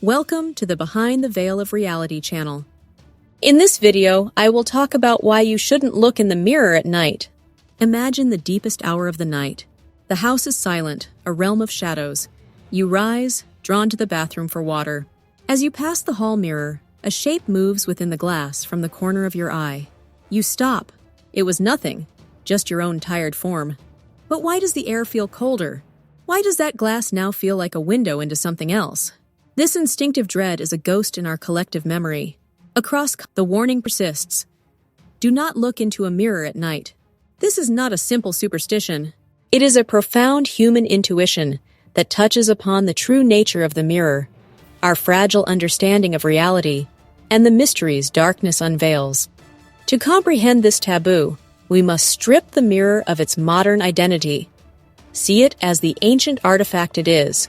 Welcome to the Behind the Veil of Reality channel. In this video, I will talk about why you shouldn't look in the mirror at night. Imagine the deepest hour of the night. The house is silent, a realm of shadows. You rise, drawn to the bathroom for water. As you pass the hall mirror, a shape moves within the glass from the corner of your eye. You stop. It was nothing, just your own tired form. But why does the air feel colder? Why does that glass now feel like a window into something else? This instinctive dread is a ghost in our collective memory. The warning persists. Do not look into a mirror at night. This is not a simple superstition. It is a profound human intuition that touches upon the true nature of the mirror, our fragile understanding of reality, and the mysteries darkness unveils. To comprehend this taboo, we must strip the mirror of its modern identity. See it as the ancient artifact it is.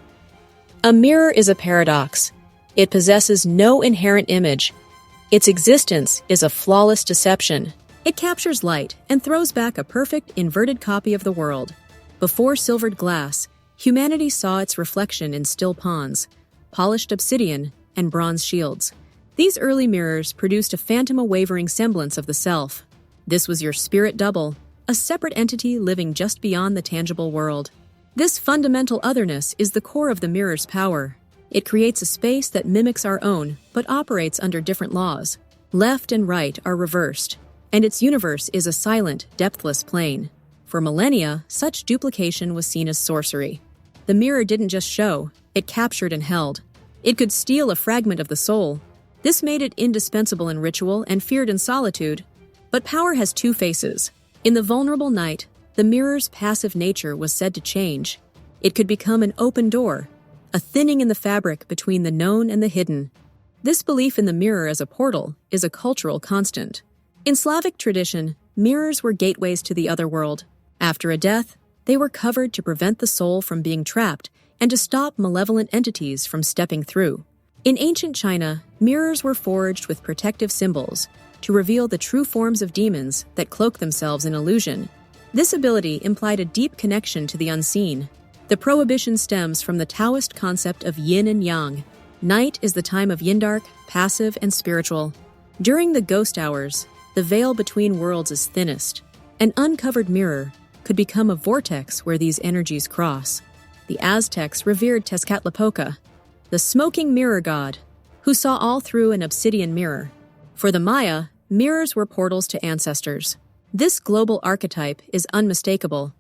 A mirror is a paradox. It possesses no inherent image. Its existence is a flawless deception. It captures light and throws back a perfect, inverted copy of the world. Before silvered glass, humanity saw its reflection in still ponds, polished obsidian, and bronze shields. These early mirrors produced a phantom-wavering semblance of the self. This was your spirit double, a separate entity living just beyond the tangible world. This fundamental otherness is the core of the mirror's power. It creates a space that mimics our own, but operates under different laws. Left and right are reversed, and its universe is a silent, depthless plane. For millennia, such duplication was seen as sorcery. The mirror didn't just show, it captured and held. It could steal a fragment of the soul. This made it indispensable in ritual and feared in solitude. But power has two faces. In the vulnerable night, the mirror's passive nature was said to change. It could become an open door, a thinning in the fabric between the known and the hidden. This belief in the mirror as a portal is a cultural constant. In Slavic tradition, mirrors were gateways to the other world. After a death, they were covered to prevent the soul from being trapped and to stop malevolent entities from stepping through. In ancient China, mirrors were forged with protective symbols to reveal the true forms of demons that cloak themselves in illusion. This ability implied a deep connection to the unseen. The prohibition stems from the Taoist concept of yin and yang. Night is the time of yin-dark, passive, and spiritual. During the ghost hours, the veil between worlds is thinnest. An uncovered mirror could become a vortex where these energies cross. The Aztecs revered Tezcatlipoca, the smoking mirror god, who saw all through an obsidian mirror. For the Maya, mirrors were portals to ancestors. This global archetype is unmistakable.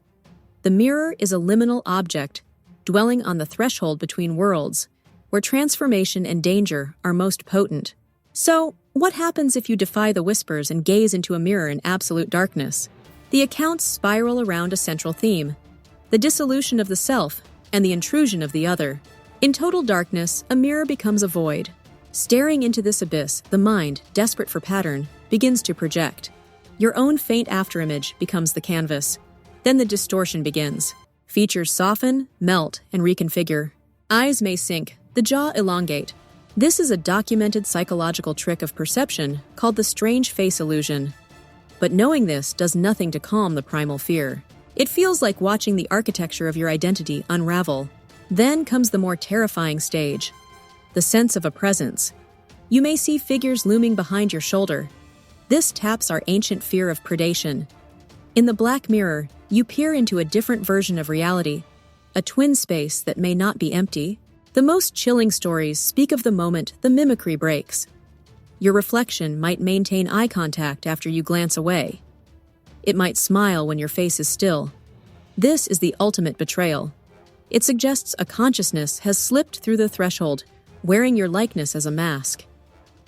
The mirror is a liminal object, dwelling on the threshold between worlds, where transformation and danger are most potent. So, what happens if you defy the whispers and gaze into a mirror in absolute darkness? The accounts spiral around a central theme: the dissolution of the self and the intrusion of the other. In total darkness, a mirror becomes a void. Staring into this abyss, the mind, desperate for pattern, begins to project. Your own faint afterimage becomes the canvas. Then the distortion begins. Features soften, melt, and reconfigure. Eyes may sink, the jaw elongate. This is a documented psychological trick of perception called the strange face illusion. But knowing this does nothing to calm the primal fear. It feels like watching the architecture of your identity unravel. Then comes the more terrifying stage, the sense of a presence. You may see figures looming behind your shoulder. This taps our ancient fear of predation. In the black mirror, you peer into a different version of reality, a twin space that may not be empty. The most chilling stories speak of the moment the mimicry breaks. Your reflection might maintain eye contact after you glance away. It might smile when your face is still. This is the ultimate betrayal. It suggests a consciousness has slipped through the threshold, wearing your likeness as a mask.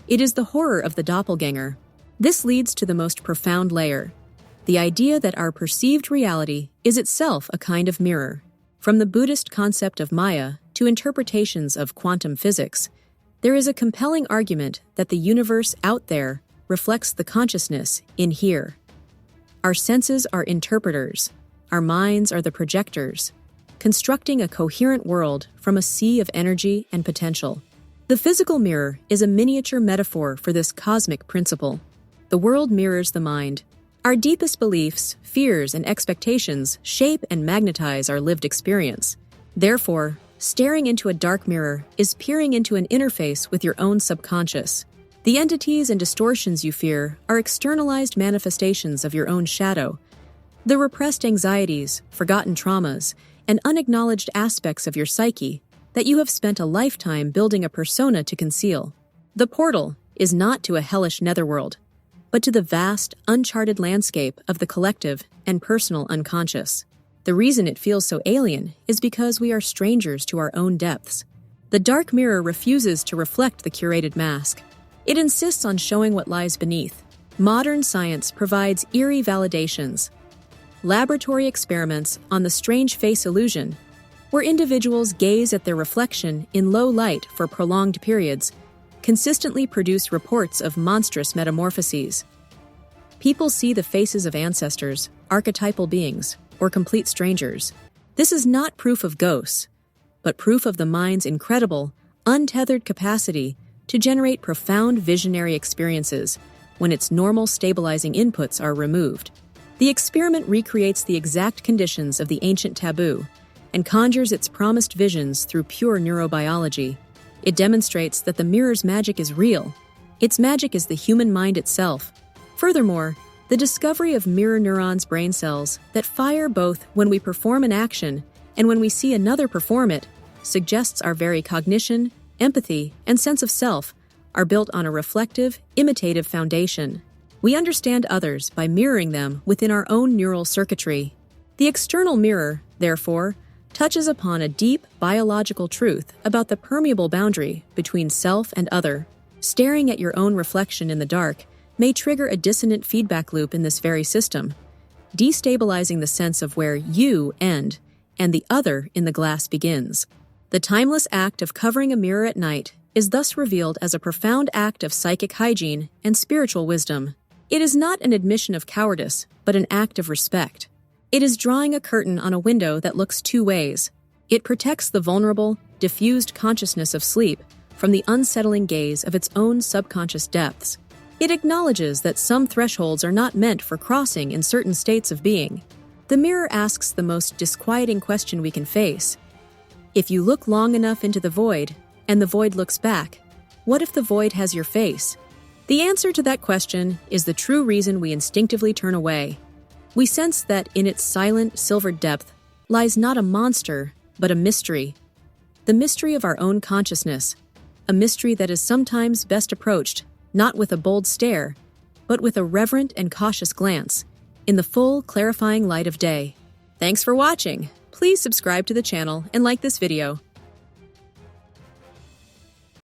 It is the horror of the doppelganger. This leads to the most profound layer, the idea that our perceived reality is itself a kind of mirror. From the Buddhist concept of Maya to interpretations of quantum physics, there is a compelling argument that the universe out there reflects the consciousness in here. Our senses are interpreters, our minds are the projectors, constructing a coherent world from a sea of energy and potential. The physical mirror is a miniature metaphor for this cosmic principle. The world mirrors the mind. Our deepest beliefs, fears, and expectations shape and magnetize our lived experience. Therefore, Staring into a dark mirror is peering into an interface with your own subconscious. The entities and distortions you fear are externalized manifestations of your own shadow. The repressed anxieties, forgotten traumas, and unacknowledged aspects of your psyche that you have spent a lifetime building a persona to conceal. The portal is not to a hellish netherworld, but to the vast, uncharted landscape of the collective and personal unconscious. The reason it feels so alien is because we are strangers to our own depths. The dark mirror refuses to reflect the curated mask. It insists on showing what lies beneath. Modern science provides eerie validations. Laboratory experiments on the strange face illusion, where individuals gaze at their reflection in low light for prolonged periods, consistently produce reports of monstrous metamorphoses. People see the faces of ancestors, archetypal beings, or complete strangers. This is not proof of ghosts, but proof of the mind's incredible, untethered capacity to generate profound visionary experiences when its normal stabilizing inputs are removed. The experiment recreates the exact conditions of the ancient taboo and conjures its promised visions through pure neurobiology. It demonstrates that the mirror's magic is real. Its magic is the human mind itself. Furthermore, the discovery of mirror neurons' brain cells that fire both when we perform an action and when we see another perform it suggests our very cognition, empathy, and sense of self are built on a reflective, imitative foundation. We understand others by mirroring them within our own neural circuitry. The external mirror, therefore, touches upon a deep biological truth about the permeable boundary between self and other. Staring at your own reflection in the dark may trigger a dissonant feedback loop in this very system, destabilizing the sense of where you end and the other in the glass begins. The timeless act of covering a mirror at night is thus revealed as a profound act of psychic hygiene and spiritual wisdom. It is not an admission of cowardice, but an act of respect. It is drawing a curtain on a window that looks two ways. It protects the vulnerable, diffused consciousness of sleep from the unsettling gaze of its own subconscious depths. It acknowledges that some thresholds are not meant for crossing in certain states of being. The mirror asks the most disquieting question we can face. If you look long enough into the void, and the void looks back, what if the void has your face? The answer to that question is the true reason we instinctively turn away. We sense that in its silent, silvered depth lies not a monster, but a mystery. The mystery of our own consciousness, a mystery that is sometimes best approached not with a bold stare, but with a reverent and cautious glance, in the full, clarifying light of day. Thanks for watching. Please subscribe to the channel and like this video.